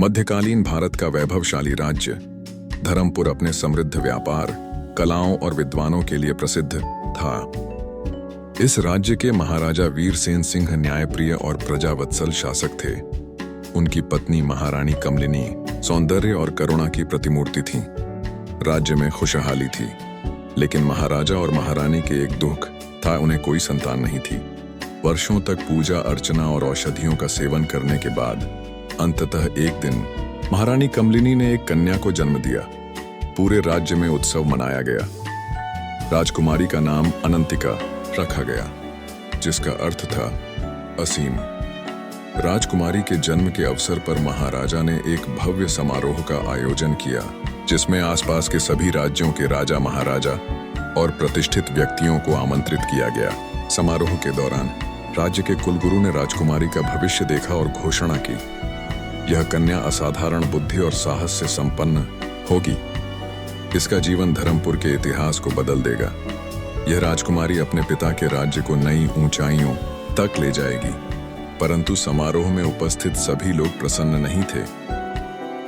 मध्यकालीन भारत का वैभवशाली राज्य धर्मपुर अपने समृद्ध व्यापार, कलाओं और विद्वानों के लिए प्रसिद्ध था। इस राज्य के महाराजा वीरसेन सिंह न्यायप्रिय और प्रजावत्सल शासक थे। उनकी पत्नी महारानी कमलिनी सौंदर्य और करुणा की प्रतिमूर्ति थीं। राज्य में खुशहाली थी, लेकिन महाराजा और महारानी के एक दुख था, उन्हें कोई संतान नहीं थी। वर्षों तक पूजा अर्चना और औषधियों का सेवन करने के बाद अंततः एक दिन महारानी कमलिनी ने एक कन्या को जन्म दिया। पूरे राज्य में उत्सव मनाया गया। राजकुमारी का नाम अनंतिका रखा गया, जिसका अर्थ था असीम। राजकुमारी के जन्म के अवसर पर महाराजा ने एक भव्य समारोह का आयोजन किया, जिसमें आसपास के सभी राज्यों के राजा महाराजा और प्रतिष्ठित व्यक्तियों को आमंत्रित किया गया। समारोह के दौरान राज्य के कुलगुरु ने राजकुमारी का भविष्य देखा और घोषणा की, यह कन्या असाधारण बुद्धि और साहस से संपन्न होगी। इसका जीवन धर्मपुर के इतिहास को बदल देगा। यह राजकुमारी अपने पिता के राज्य को नई ऊंचाइयों तक ले जाएगी। परंतु समारोह में उपस्थित सभी लोग प्रसन्न नहीं थे।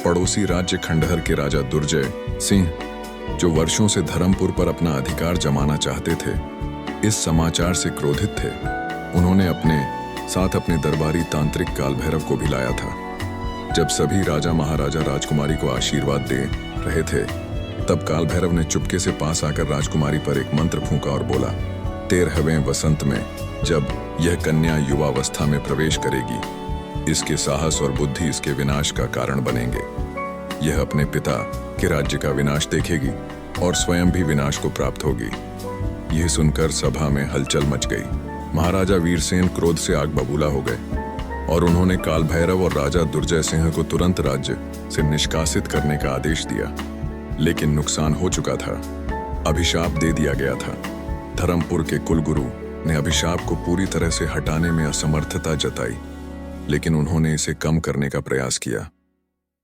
पड़ोसी राज्य खंडहर के राजा दुर्जय सिंह, जो वर्षों से धर्मपुर पर अपना अधिकार जमाना चाहते थे, इस समाचार से क्रोधित थे। उन्होंने अपने साथ अपने दरबारी तांत्रिक काल भैरव को भी लाया था। जब सभी राजा महाराजा राजकुमारी को आशीर्वाद दे रहे थे, तब काल भैरव ने चुपके से पास आकर राजकुमारी पर एक मंत्र फूंका और बोला, 13वें वसंत में जब यह कन्या युवावस्था में प्रवेश करेगी, इसके साहस और बुद्धि इसके विनाश का कारण बनेंगे। यह अपने पिता के राज्य का विनाश देखेगी और स्वयं भी विनाश को प्राप्त होगी। यह सुनकर सभा में हलचल मच गई। महाराजा वीरसेन क्रोध से आग बबूला हो गए और उन्होंने काल भैरव और राजा दुर्जय सिंह को तुरंत राज्य से निष्कासित करने का आदेश दिया। लेकिन नुकसान हो चुका था। अभिशाप दे दिया गया था। धर्मपुर के कुलगुरु ने अभिशाप को पूरी तरह से हटाने में असमर्थता जताई, लेकिन उन्होंने इसे कम करने का प्रयास किया।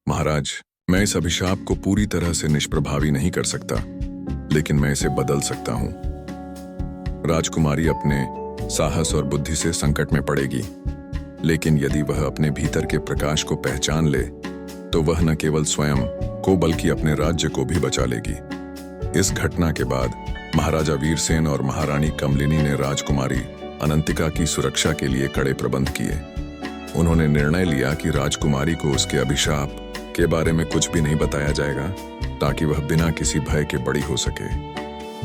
महाराज, मैं इस अभिशाप को पूरी तरह से निष्प्रभावी नहीं कर सकता, लेकिन मैं इसे बदल सकता हूं। राजकुमारी अपने साहस और बुद्धि से संकट में पड़ेगी, लेकिन यदि वह अपने भीतर के प्रकाश को पहचान ले, तो वह न केवल स्वयं को बल्कि अपने राज्य को भी बचा लेगी। इस घटना के बाद महाराजा वीरसेन और महारानी कमलिनी ने राजकुमारी अनंतिका की सुरक्षा के लिए कड़े प्रबंध किए। उन्होंने निर्णय लिया कि राजकुमारी को उसके अभिशाप के बारे में कुछ भी नहीं बताया जाएगा, ताकि वह बिना किसी भय के बड़ी हो सके।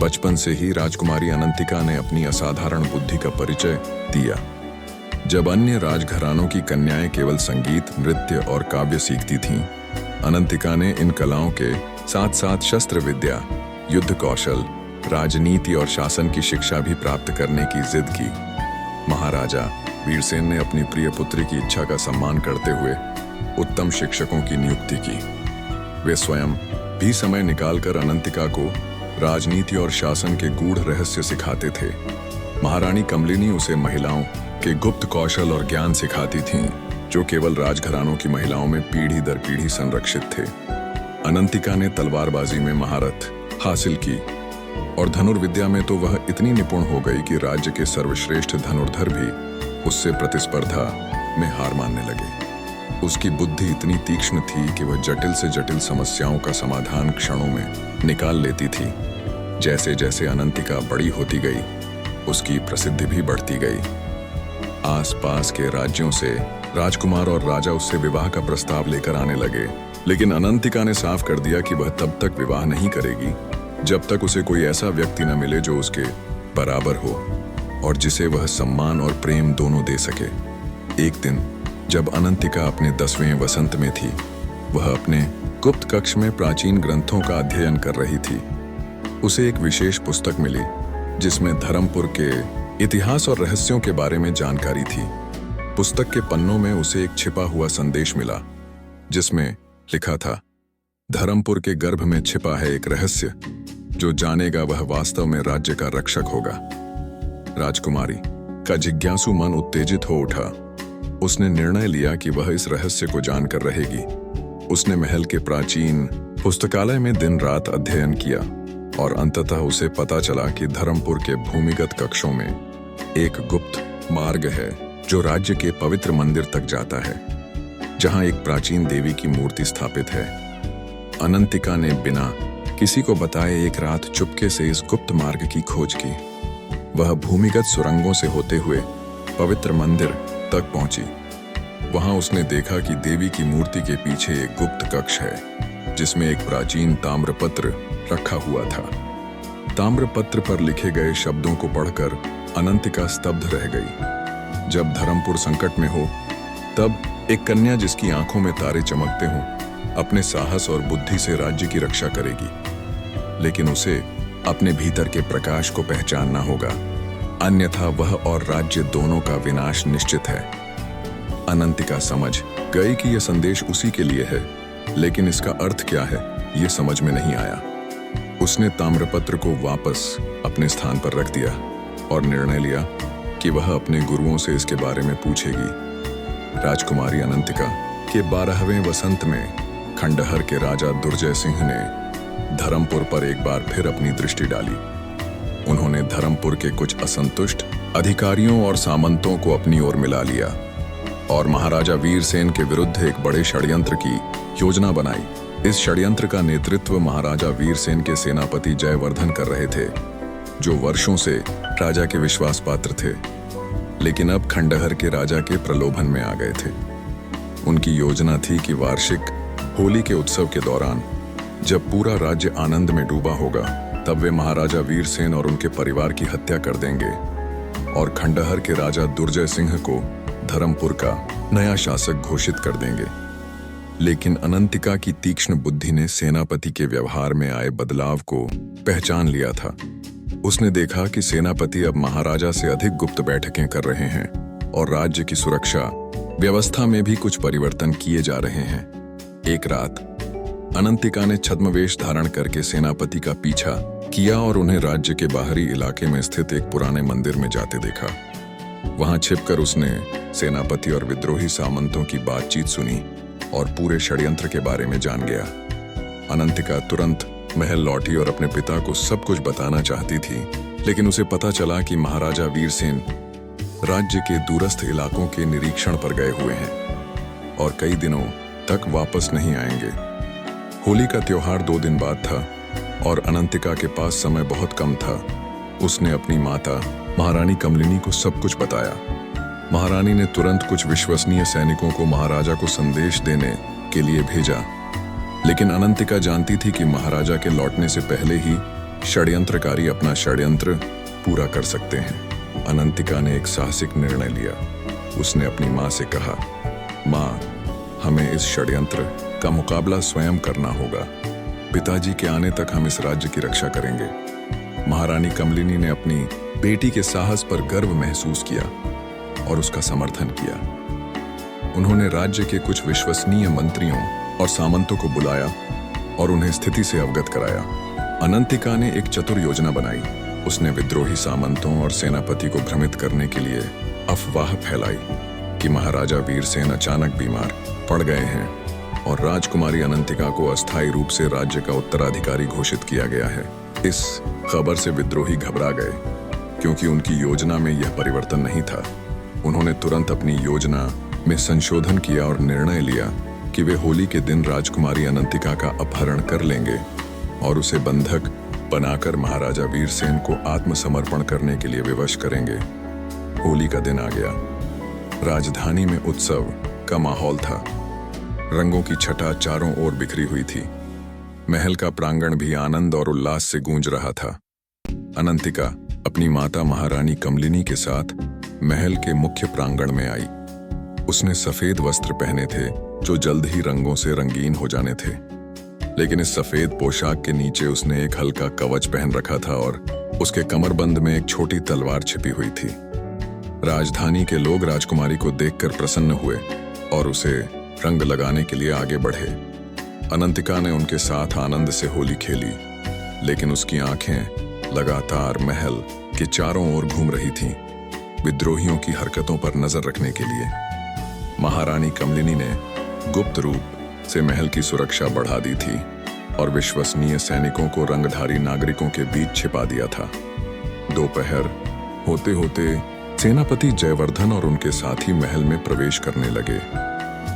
बचपन से ही राजकुमारी अनंतिका ने अपनी असाधारण बुद्धि का परिचय दिया। जब अन्य राजघरानों की कन्याएं केवल संगीत, नृत्य और काव्य सीखती थीं, अनंतिका ने इन कलाओं के साथ साथ शस्त्र विद्या, युद्ध कौशल, राजनीति और शासन की शिक्षा भी प्राप्त करने की जिद की। महाराजा वीरसेन ने अपनी प्रिय पुत्री की इच्छा का सम्मान करते हुए उत्तम शिक्षकों की नियुक्ति की। वे स्वयं भी समय निकालकर अनंतिका को राजनीति और शासन के गूढ़ रहस्य सिखाते थे। महारानी कमलिनी उसे महिलाओं के गुप्त कौशल और ज्ञान सिखाती थीं, जो केवल राजघरानों की महिलाओं में पीढ़ी दर पीढ़ी संरक्षित थे। अनंतिका ने तलवारबाजी में महारत हासिल की और धनुर्विद्या में तो वह इतनी निपुण हो गई कि राज्य के सर्वश्रेष्ठ धनुर्धर भी उससे प्रतिस्पर्धा में हार मानने लगे। उसकी बुद्धि इतनी तीक्ष्ण थी कि वह जटिल से जटिल समस्याओं का समाधान क्षणों में निकाल लेती थी। जैसे जैसे अनंतिका बड़ी होती गई, उसकी प्रसिद्धि भी बढ़ती गई। आसपास के राज्यों से राजकुमार और राजा उससे विवाह का प्रस्ताव लेकर आने लगे, लेकिन अनंतिका ने साफ कर दिया कि वह तब तक विवाह नहीं करेगी जब तक उसे कोई ऐसा व्यक्ति न मिले जो उसके बराबर हो और जिसे वह सम्मान और प्रेम दोनों दे सके। एक दिन जब अनंतिका अपने 10वें वसंत में थी, वह अपने गुप्त कक्ष में प्राचीन ग्रंथों का अध्ययन कर रही थी। उसे एक विशेष पुस्तक मिली, जिसमें धर्मपुर के इतिहास और रहस्यों के बारे में जानकारी थी। पुस्तक के पन्नों में उसे एक छिपा हुआ संदेश मिला, जिसमें लिखा था, धर्मपुर के गर्भ में छिपा है एक रहस्य, जो जानेगा वह वास्तव में राज्य का रक्षक होगा। राजकुमारी का जिज्ञासु मन उत्तेजित हो उठा। उसने निर्णय लिया कि वह इस रहस्य को जानकर रहेगी। उसने महल के प्राचीन पुस्तकालय में दिन रात अध्ययन किया और अंततः उसे पता चला कि धर्मपुर के भूमिगत कक्षों में एक गुप्त मार्ग है जो राज्य के पवित्र मंदिर तक जाता है। जहां एक प्राचीन देवी की मूर्ति स्थापित है। अनंतिका ने बिना किसी को बताए एक रात चुपके से इस गुप्त मार्ग की खोज की। वह भूमिगत सुरंगों से होते हुए पवित्र मंदिर तक पहुंची। वहां उसने देखा कि देवी की मूर्ति के पीछे एक गुप्त कक्ष है, जिसमें एक प्राचीन ताम्रपत्र रखा हुआ था। ताम्रपत्र पर लिखे गए शब्दों को पढ़कर अनंतिका स्तब्ध रह गई। जब धर्मपुर संकट में हो, तब एक कन्या जिसकी आंखों में तारे चमकते हों, अपने साहस और बुद्धि से राज्य की रक्षा करेगी। लेकिन उसे अपने भीतर के प्रकाश को पहचानना होगा, अन्यथा वह और राज्य दोनों का विनाश निश्चित है। अनंतिका समझ गई कि यह संदेश उसी के लिए है, लेकिन इसका अर्थ क्या है, यह समझ में नहीं आया। उसने ताम्रपत्र को वापस अपने स्थान पर रख दिया और निर्णय लिया कि वह अपने गुरुओं से इसके बारे में पूछेगी। राजकुमारी अनंतिका के 12वें वसंत में खंडहर के राजा दुर्जय सिंह ने धर्मपुर पर एक बार फिर अपनी दृष्टि डाली। उन्होंने धर्मपुर के कुछ असंतुष्ट अधिकारियों और सामंतों को अपनी ओर मिला लिया और महाराजा वीरसेन के विरुद्ध एक बड़े षड्यंत्र की योजना बनाई। इस षड्यंत्र का नेतृत्व महाराजा वीरसेन के सेनापति जयवर्धन कर रहे थे, जो वर्षों से राजा के विश्वास पात्र थे, लेकिन अब खंडहर के राजा के प्रलोभन में आ गए थे। उनकी योजना थी कि वार्षिक होली के उत्सव के दौरान, जब पूरा राज्य आनंद में डूबा होगा, तब वे महाराजा वीरसेन और उनके परिवार की हत्या कर देंगे और खंडहर के राजा दुर्जय सिंह को धर्मपुर का नया शासक घोषित कर देंगे। लेकिन अनंतिका की तीक्ष्ण बुद्धि ने सेनापति के व्यवहार में आए बदलाव को पहचान लिया था। उसने देखा कि सेनापति अब महाराजा से अधिक गुप्त बैठकें कर रहे हैं और राज्य की सुरक्षा व्यवस्था में भी कुछ परिवर्तन किए जा रहे हैं। एक रात अनंतिका ने छद्मवेश धारण करके सेनापति का पीछा किया और उन्हें राज्य के बाहरी इलाके में स्थित एक पुराने मंदिर में जाते देखा। वहां छिपकर उसने सेनापति और विद्रोही सामंतों की बातचीत सुनी और पूरे षड्यंत्र के बारे में जान गया। अनंतिका तुरंत महल लौटी और अपने पिता को सब कुछ बताना चाहती थी, लेकिन उसे पता चला कि महाराजा वीरसेन राज्य के दूरस्थ इलाकों के निरीक्षण पर गए हुए हैं और कई दिनों तक वापस नहीं आएंगे। होली का त्योहार 2 दिन बाद था और अनंतिका के पास समय बहुत कम था। उसने अपनी माता महारानी कमलिनी को सब कुछ बताया। महारानी ने तुरंत कुछ विश्वसनीय सैनिकों को महाराजा को संदेश देने के लिए भेजा, लेकिन अनंतिका जानती थी कि महाराजा के लौटने से पहले ही षड्यंत्रकारी अपना षड्यंत्र पूरा कर सकते हैं। अनंतिका ने एक साहसिक निर्णय लिया। उसने अपनी माँ से कहा, माँ, हमें इस षड्यंत्र का मुकाबला स्वयं करना होगा। पिताजी के आने तक हम इस राज्य की रक्षा करेंगे। महारानी कमलिनी ने अपनी बेटी के साहस पर गर्व महसूस किया और उसका समर्थन किया। उन्होंने राज्य के कुछ विश्वसनीय मंत्रियों और सामंतों को बुलाया और उन्हें स्थिति से अवगत कराया। अनंतिका ने एक चतुर योजना बनाई। उसने विद्रोही सामंतों और सेनापति को भ्रमित करने के लिए अफवाह फैलाई कि महाराजा वीरसेन अचानक बीमार पड़ गए हैं और राजकुमारी अनंतिका को अस्थायी रूप से राज्य का उत्तराधिकारी घोषित किया गया है। इस खबर से विद्रोही घबरा गए, क्योंकि उनकी योजना में यह परिवर्तन नहीं था। उन्होंने तुरंत अपनी योजना में संशोधन किया और निर्णय लिया कि वे होली के दिन राजकुमारी अनंतिका का अपहरण कर लेंगे और उसे बंधक बनाकर महाराजा वीरसेन को आत्मसमर्पण करने के लिए विवश करेंगे। होली का दिन आ गया। राजधानी में उत्सव का माहौल था। रंगों की छटा चारों ओर बिखरी हुई थी। महल का प्रांगण भी आनंद और उल्लास से गूंज रहा था। अनंतिका अपनी माता महारानी कमलिनी के साथ महल के मुख्य प्रांगण में आई। उसने सफेद वस्त्र पहने थे जो जल्द ही रंगों से रंगीन हो जाने थे, लेकिन इस सफेद पोशाक के नीचे उसने एक हल्का कवच पहन रखा था और उसके कमरबंद में एक छोटी तलवार छिपी हुई थी। राजधानी के लोग राजकुमारी को देखकर प्रसन्न हुए और उसे रंग लगाने के लिए आगे बढ़े। अनंतिका ने उनके साथ आनंद से होली खेली, लेकिन उसकी आंखें लगातार महल के चारों ओर घूम रही थीं, विद्रोहियों की हरकतों पर नजर रखने के लिए। महारानी कमलिनी ने गुप्त रूप से महल की सुरक्षा बढ़ा दी थी और विश्वसनीय सैनिकों को रंगधारी नागरिकों के बीच छिपा दिया था। दोपहर होते होते सेनापति जयवर्धन और उनके साथी महल में प्रवेश करने लगे।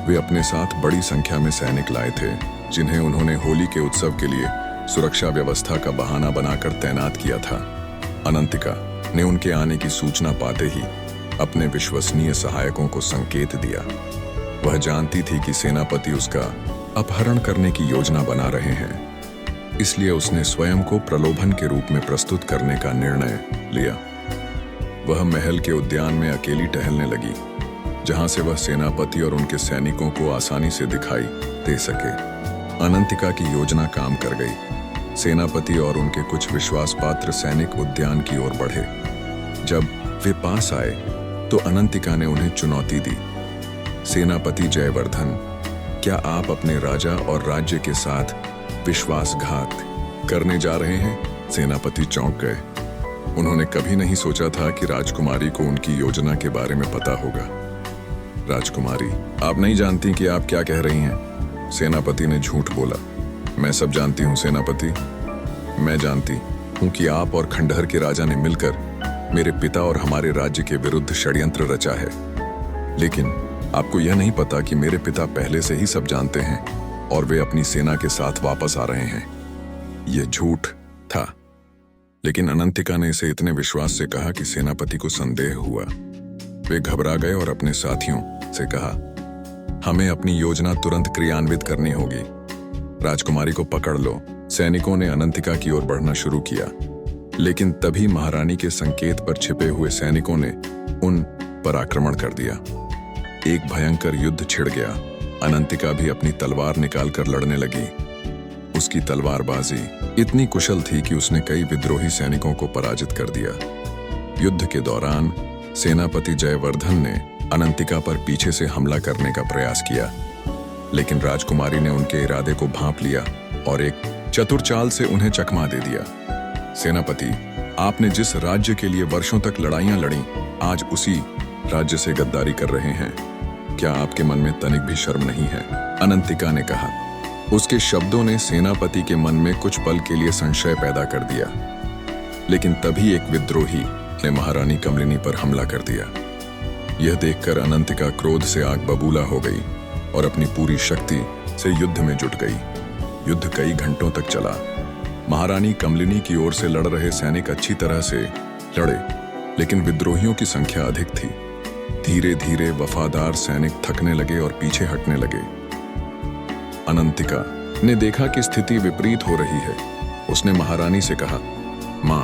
वे अपने साथ बड़ी संख्या में सैनिक लाए थे, जिन्हें उन्होंने होली के उत्सव के लिए सुरक्षा व्यवस्था का बहाना बनाकर तैनात किया था। अनंतिका ने उनके आने की सूचना पाते ही अपने विश्वसनीय सहायकों को संकेत दिया। वह जानती थी कि सेनापति उसका अपहरण करने की योजना बना रहे हैं, इसलिए उसने स्वयं को प्रलोभन के रूप में प्रस्तुत करने का निर्णय लिया। वह महल के उद्यान में अकेली टहलने लगी, जहां से वह सेनापति और उनके सैनिकों को आसानी से दिखाई दे सके। अनंतिका की योजना काम कर गई। सेनापति और उनके कुछ विश्वासपात्र सैनिक उद्यान की ओर बढ़े। जब वे पास आए तो अनंतिका ने उन्हें चुनौती दी। सेनापति जयवर्धन, क्या आप अपने राजा और राज्य के साथ विश्वासघात करने जा रहे हैं? सेनापति चौंक गए। उन्होंने कभी नहीं सोचा था कि राजकुमारी को उनकी योजना के बारे में पता होगा। राजकुमारी, आप नहीं जानती कि आप क्या कह रही हैं। सेनापति ने झूठ बोला। मैं सब जानती हूँ सेनापति। मैं जानती हूँ कि आप और खंडहर के राजा ने मिलकर मेरे पिता और हमारे राज्य के विरुद्ध षड्यंत्र रचा है, लेकिन आपको यह नहीं पता कि मेरे पिता पहले से ही सब जानते हैं और वे अपनी सेना के साथ वापस आ रहे हैं। यह झूठ था, लेकिन अनंतिका ने इसे इतने विश्वास से कहा कि सेनापति को संदेह हुआ। वे घबरा गए और अपने साथियों से कहा, हमें अपनी योजना तुरंत क्रियान्वित करनी होगी। राजकुमारी को पकड़ लो। सैनिकों ने अनंतिका की ओर बढ़ना शुरू किया, लेकिन तभी महारानी के संकेत पर छिपे हुए सैनिकों ने उन पर आक्रमण कर दिया। एक भयंकर युद्ध छिड़ गया। अनंतिका भी अपनी तलवार निकालकर लड़ने लगी। उसकी तलवारबाजी इतनी कुशल थी कि उसने कई विद्रोही सैनिकों को पराजित कर दिया। युद्ध के दौरान सेनापति जयवर्धन ने अनंतिका पर पीछे से हमला करने का प्रयास किया, लेकिन राजकुमारी ने उनके इरादे को भांप लिया और एक चतुर चाल से उन्हें चकमा दे दिया। सेनापति, आपने जिस राज्य के लिए वर्षों तक लड़ाइयां लड़ी, आज उसी राज्य से गद्दारी कर रहे हैं। क्या आपके मन में तनिक भी शर्म नहीं है? अनंतिका ने कहा। उसके शब्दों ने सेनापति के मन में कुछ पल के लिए संशय पैदा कर दिया, लेकिन तभी एक विद्रोही ने महारानी कमलिनी पर हमला कर दिया। यह देखकर अनंतिका क्रोध से आग बबूला हो गई और अपनी पूरी शक्ति से युद्ध में जुट गई। युद्ध कई घंटों तक चला। महारानी कमलिनी की ओर से लड़ रहे सैनिक अच्छी तरह से लड़े, लेकिन विद्रोहियों की संख्या अधिक थी। धीरे धीरे वफादार सैनिक थकने लगे और पीछे हटने लगे। अनंतिका ने देखा कि स्थिति विपरीत हो रही है। उसने महारानी से कहा, माँ,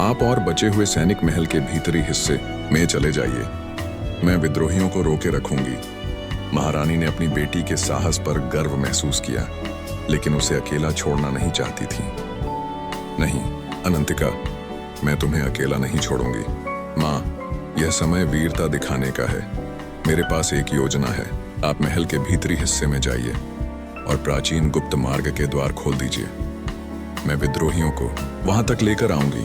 आप और बचे हुए सैनिक महल के भीतरी हिस्से में चले जाइए। मैं विद्रोहियों को रोके रखूंगी। महारानी ने अपनी बेटी के साहस पर गर्व महसूस किया, लेकिन उसे अकेला छोड़ना नहीं चाहती थी। नहीं अनंतिका, मैं तुम्हें अकेला नहीं छोड़ूंगी। माँ, यह समय वीरता दिखाने का है। मेरे पास एक योजना है। आप महल के भीतरी हिस्से में जाइए और प्राचीन गुप्त मार्ग के द्वार खोल दीजिए। मैं विद्रोहियों को वहां तक लेकर आऊंगी।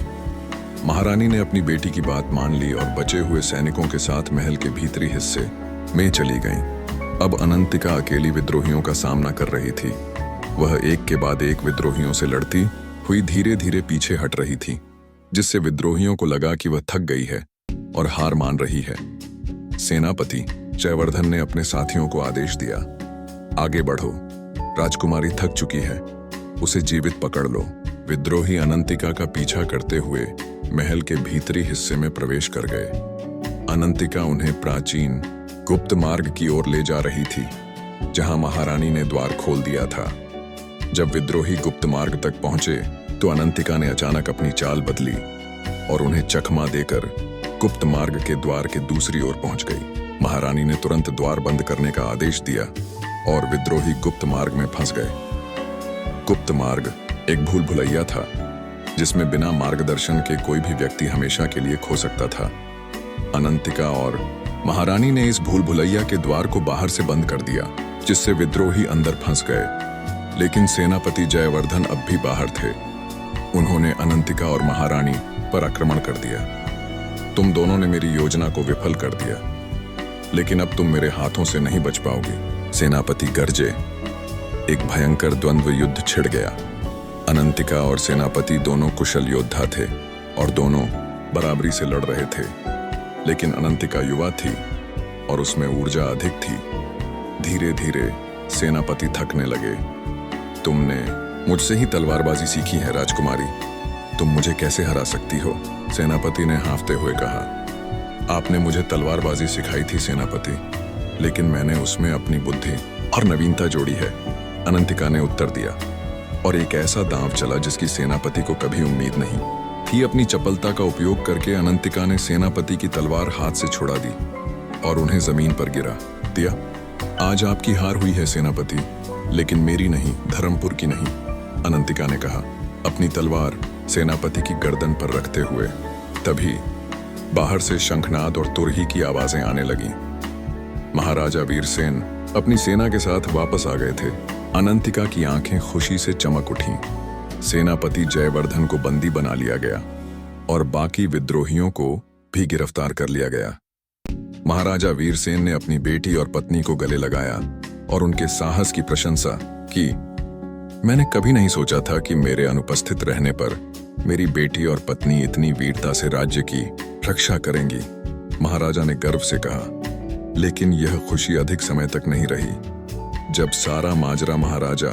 महारानी ने अपनी बेटी की बात मान ली और बचे हुए सैनिकों के साथ महल के भीतरी हिस्से में चली गईं। अब अनंतिका अकेली विद्रोहियों का सामना कर रही थी। वह एक के बाद एक विद्रोहियों से लड़ती हुई धीरे धीरे पीछे हट रही थी, जिससे विद्रोहियों को लगा कि वह थक गई है और हार मान रही है। सेनापति जयवर्धन ने अपने साथियों को आदेश दिया, आगे बढ़ो, राजकुमारी थक चुकी है, उसे जीवित पकड़ लो। विद्रोही अनंतिका का पीछा करते हुए महल के भीतरी हिस्से में प्रवेश कर गए। अनंतिका उन्हें प्राचीन गुप्त मार्ग की ओर ले जा रही थी, जहां महारानी ने द्वार खोल दिया था। जब विद्रोही गुप्त मार्ग तक पहुंचे तो अनंतिका ने अचानक अपनी चाल बदली और उन्हें चकमा देकर गुप्त मार्ग के द्वार के दूसरी ओर पहुंच गई। महारानी ने तुरंत द्वार बंद करने का आदेश दिया और विद्रोही गुप्त मार्ग में फंस गए। गुप्त मार्ग एक भूल भुलैया था, जिसमें बिना मार्गदर्शन के कोई भी व्यक्ति हमेशा के लिए खो सकता था। अनंतिका और महारानी ने इस भूल भुलैया के द्वार को बाहर से बंद कर दिया, जिससे विद्रोही अंदर फंस गए। लेकिन सेनापति जयवर्धन अब भी बाहर थे। उन्होंने अनंतिका और महारानी पर आक्रमण कर दिया। तुम दोनों ने मेरी योजना को विफल कर दिया, लेकिन अब तुम मेरे हाथों से नहीं बच पाओगी। सेनापति गरजे। एक भयंकर द्वंद्व युद्ध छिड़ गया। अनंतिका और सेनापति दोनों कुशल योद्धा थे और दोनों बराबरी से लड़ रहे थे, लेकिन अनंतिका युवा थी और उसमें ऊर्जा अधिक थी। धीरे धीरे सेनापति थकने लगे। तुमने मुझसे ही तलवारबाजी सीखी है राजकुमारी, तुम मुझे कैसे हरा सकती हो? सेनापति ने हाँफते हुए कहा। आपने मुझे तलवारबाजी सिखाई थी सेनापति, लेकिन मैंने उसमें अपनी बुद्धि और नवीनता जोड़ी है, अनंतिका ने उत्तर दिया। और एक ऐसा दांव चला जिसकी सेनापति को कभी उम्मीद नहीं थी। अपनी चपलता का उपयोग करके अनंतिका ने सेनापति की तलवार हाथ से छुड़ा दी और उन्हें जमीन पर गिरा दिया। आज आपकी हार हुई है सेनापति, लेकिन मेरी नहीं, धर्मपुर की नहीं, अनंतिका ने कहा, अपनी तलवार सेनापति की गर्दन पर रखते हुए। तभी बाहर से शंखनाद और तुरही की आवाजें आने लगीं। महाराजा वीरसेन अपनी सेना के साथ वापस आ गए थे। अनंतिका की आंखें खुशी से चमक उठीं। सेनापति जयवर्धन को बंदी बना लिया गया और बाकी विद्रोहियों को भी गिरफ्तार कर लिया गया। महाराजा वीरसेन ने अपनी बेटी और पत्नी को गले लगाया और उनके साहस की प्रशंसा की। मैंने कभी नहीं सोचा था कि मेरे अनुपस्थित रहने पर मेरी बेटी और पत्नी इतनी वीरता से राज्य की रक्षा करेंगी, महाराजा ने गर्व से कहा। लेकिन यह खुशी अधिक समय तक नहीं रही। जब सारा माजरा महाराजा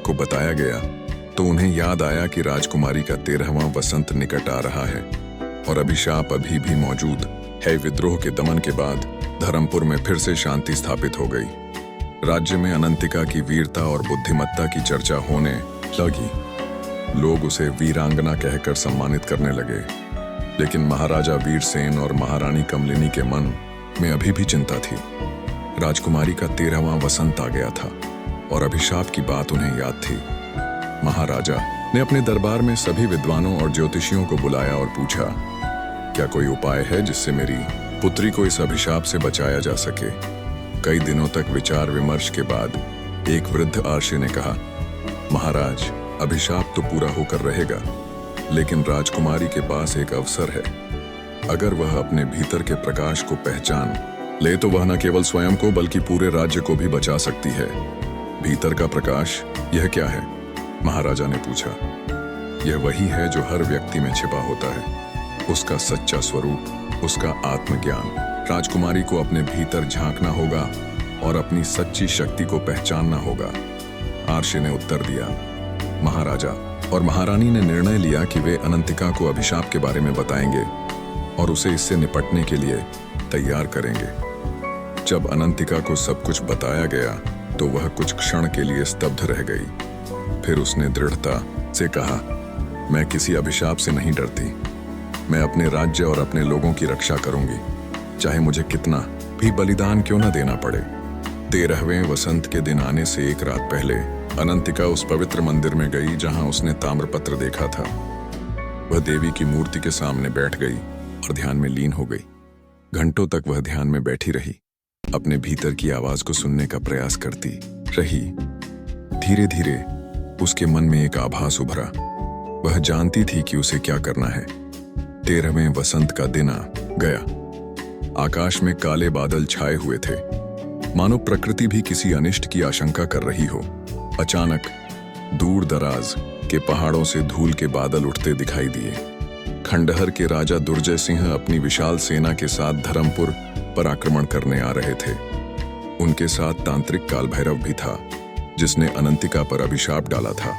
को बताया गया तो उन्हें याद आया कि राजकुमारी का 13वां वसंत निकट आ रहा है और अभिशाप अभी भी मौजूद है। विद्रोह के दमन के बाद धर्मपुर में फिर से शांति स्थापित हो गई। राज्य में अनंतिका की वीरता और बुद्धिमत्ता की चर्चा होने लगी। लोग उसे वीरांगना कहकर सम्मानित करने लगे। लेकिन महाराजा वीरसेन और महारानी कमलिनी के मन में अभी भी चिंता थी। राजकुमारी का 13वां वसंत आ गया था और अभिशाप की बात उन्हें याद थी। महाराजा ने अपने दरबार में सभी विद्वानों और ज्योतिषियों को बुलाया और पूछा, क्या कोई उपाय है जिससे मेरी पुत्री को इस अभिशाप से बचाया जा सके? कई दिनों तक विचार विमर्श के बाद एक वृद्ध आर्षी ने कहा, महाराज, अभिशाप तो पूरा होकर रहेगा, लेकिन राजकुमारी के पास एक अवसर है। अगर वह अपने भीतर के प्रकाश को पहचान ले तो वह न केवल स्वयं को बल्कि पूरे राज्य को भी बचा सकती है। भीतर का प्रकाश, यह क्या है? महाराजा ने पूछा। यह वही है जो हर व्यक्ति में छिपा होता है, उसका सच्चा स्वरूप, उसका आत्मज्ञान। राजकुमारी को अपने भीतर झांकना होगा और अपनी सच्ची शक्ति को पहचानना होगा, आर्षी ने उत्तर दिया। महाराजा और महारानी ने निर्णय लिया कि वे अनंतिका को अभिशाप के बारे में बताएंगे और उसे इससे निपटने के लिए तैयार करेंगे। जब अनंतिका को सब कुछ बताया गया तो वह कुछ क्षण के लिए स्तब्ध रह गई। फिर उसने दृढ़ता से कहा, मैं किसी अभिशाप से नहीं डरती। मैं अपने राज्य और अपने लोगों की रक्षा करूंगी, चाहे मुझे कितना भी बलिदान क्यों न देना पड़े। 13वें वसंत के दिन आने से एक रात पहले अनंतिका उस पवित्र मंदिर में गई जहां उसने ताम्रपत्र देखा था। वह देवी की मूर्ति के सामने बैठ गई और ध्यान में लीन हो गई। घंटों तक वह ध्यान में बैठी रही, अपने भीतर की आवाज को सुनने का प्रयास करती रही। धीरे धीरे उसके मन में एक आभास उभरा। वह जानती थी कि उसे क्या करना है। 13वें वसंत का दिन आ गया। आकाश में काले बादल छाए हुए थे, मानो प्रकृति भी किसी अनिष्ट की आशंका कर रही हो। अचानक दूर दराज के पहाड़ों से धूल के बादल उठते दिखाई दिए। खंडहर के राजा दुर्जय सिंह अपनी विशाल सेना के साथ धर्मपुर पर आक्रमण करने आ रहे थे। उनके साथ तांत्रिक काल भैरव भी था, जिसने अनंतिका पर अभिशाप डाला था।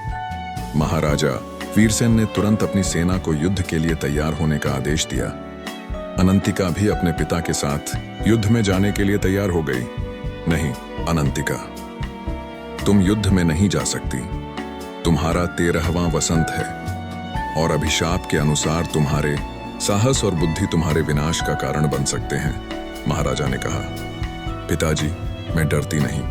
महाराजा वीरसेन ने तुरंत अपनी सेना को युद्ध के लिए तैयार होने का आदेश दिया। अनंतिका भी अपने पिता के साथ युद्ध में जाने के लिए तैयार हो गई। नहीं अनंतिका, तुम युद्ध में नहीं जा सकती। तुम्हारा 13वां वसंत है और अभिशाप के अनुसार तुम्हारे साहस और बुद्धि तुम्हारे विनाश का कारण बन सकते हैं, महाराजा ने कहा। पिताजी, मैं डरती नहीं।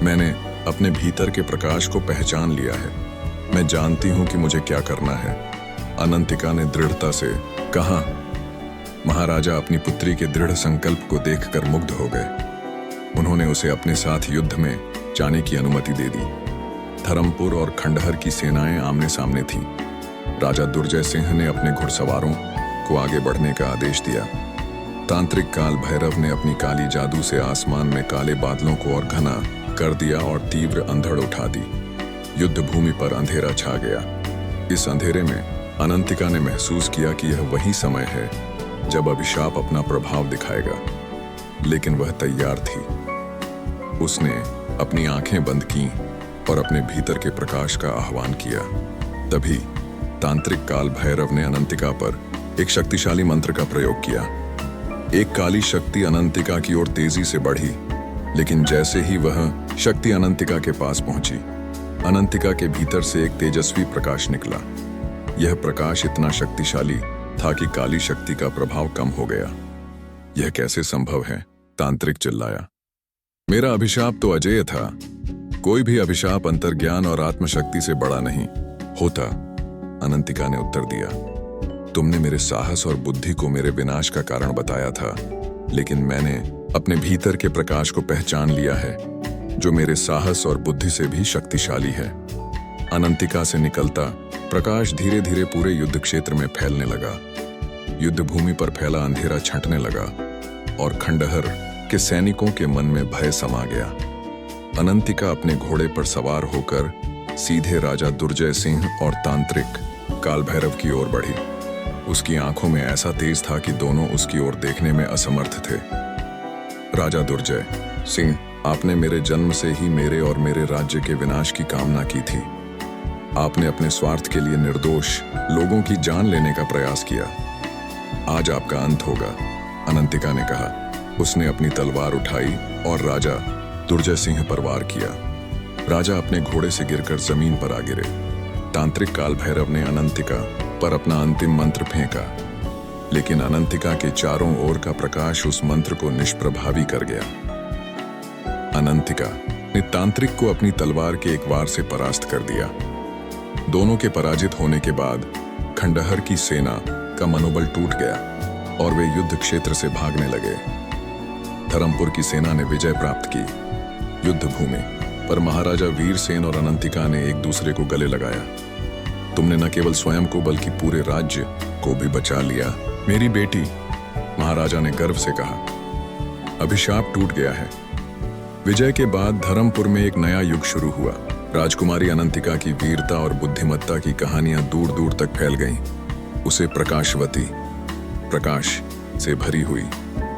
मैंने अपने भीतर के प्रकाश को पहचान लिया है। मैं जानती हूं कि मुझे क्या करना है, अनंतिका ने दृढ़ता से कहा। महाराजा अपनी पुत्री के दृढ़ संकल्प को देखकर मुग्ध हो गए। उन्होंने उसे अपने साथ युद्ध में जाने की अनुमति दे दी। धर्मपुर और खंडहर की सेनाएं आमने सामने थीं। राजा दुर्जय सिंह ने अपने घुड़सवारों को आगे बढ़ने का आदेश दिया। तांत्रिक काल भैरव ने अपनी काली जादू से आसमान में काले बादलों को और घना कर दिया और तीव्र अंधड़ उठा दी। युद्ध भूमि पर अंधेरा छा गया। इस अंधेरे में अनंतिका ने महसूस किया कि यह वही समय है जब अभिशाप अपना प्रभाव दिखाएगा, लेकिन वह तैयार थी। उसने अपनी आंखें बंद की और अपने भीतर के प्रकाश का आह्वान किया। तभी तांत्रिक काल भैरव ने अनंतिका पर एक शक्तिशाली मंत्र का प्रयोग किया। एक काली शक्ति अनंतिका की ओर तेजी से बढ़ी, लेकिन जैसे ही वह शक्ति अनंतिका के पास पहुंची, अनंतिका के भीतर से एक तेजस्वी प्रकाश निकला। यह प्रकाश इतना शक्तिशाली था कि काली शक्ति का प्रभाव कम हो गया। यह कैसे संभव है? तांत्रिक चिल्लाया। मेरा अभिशाप तो अजेय था। कोई भी अभिशाप अंतर्ज्ञान और आत्मशक्ति से बड़ा नहीं होता, अनंतिका ने उत्तर दिया। तुमने मेरे साहस और बुद्धि को मेरे विनाश का कारण बताया था, लेकिन मैंने अपने भीतर के प्रकाश को पहचान लिया है, जो मेरे साहस और बुद्धि से भी शक्तिशाली है। अनंतिका से निकलता प्रकाश धीरे धीरे पूरे युद्ध क्षेत्र में फैलने लगा। युद्ध भूमि पर फैला अंधेरा छंटने लगा और खंडहर के सैनिकों के मन में भय समा गया। अनंतिका अपने घोड़े पर सवार होकर सीधे राजा दुर्जय सिंह और तांत्रिक काल भैरव की ओर बढ़ी। उसकी आंखों में ऐसा तेज था कि दोनों उसकी ओर देखने में असमर्थ थे। राजा दुर्जय सिंह, आपने मेरे जन्म से ही मेरे और मेरे राज्य के विनाश की कामना की थी। आपने अपने स्वार्थ के लिए निर्दोष लोगों की जान लेने का प्रयास किया। आज आपका अंत होगा, अनंतिका ने कहा। उसने अपनी तलवार उठाई और राजा दुर्जय सिंह पर वार किया। राजा अपने घोड़े से गिरकर जमीन पर आ गिरे। तांत्रिक काल भैरव ने अनंतिका पर अपना अंतिम मंत्र फेंका, लेकिन अनंतिका के चारों ओर का प्रकाश उस मंत्र को निष्प्रभावी कर गया। अनंतिका ने तांत्रिक को अपनी तलवार के एक वार से परास्त कर दिया। दोनों के पराजित होने के बाद खंडहर की सेना का मनोबल टूट गया और वे युद्ध क्षेत्र से भागने लगे। धर्मपुर की सेना ने विजय प्राप्त की। युद्ध भूमि पर महाराजा वीरसेन और अनंतिका ने एक दूसरे को गले लगाया। तुमने न केवल स्वयं को बल्कि पूरे राज्य को भी बचा लिया, मेरी बेटी, महाराजा ने गर्व से कहा। अभिशाप टूट गया है। विजय के बाद धर्मपुर में एक नया युग शुरू हुआ। राजकुमारी अनंतिका की वीरता और बुद्धिमत्ता की कहानियां दूर दूर तक फैल गईं। उसे प्रकाशवती, प्रकाश से भरी हुई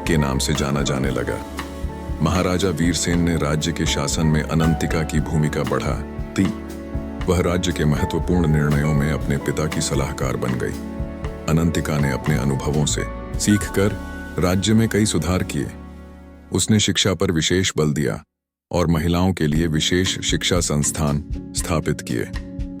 के नाम से जाना जाने लगा। महाराजा वीरसेन ने राज्य के शासन में अनंतिका की भूमिका बढ़ाती। वह राज्य के महत्वपूर्ण निर्णयों में अपने पिता की सलाहकार बन गई। अनंतिका ने अपने अनुभवों से सीखकर राज्य में कई सुधार किए। उसने शिक्षा पर विशेष बल दिया और महिलाओं के लिए विशेष शिक्षा संस्थान स्थापित किए।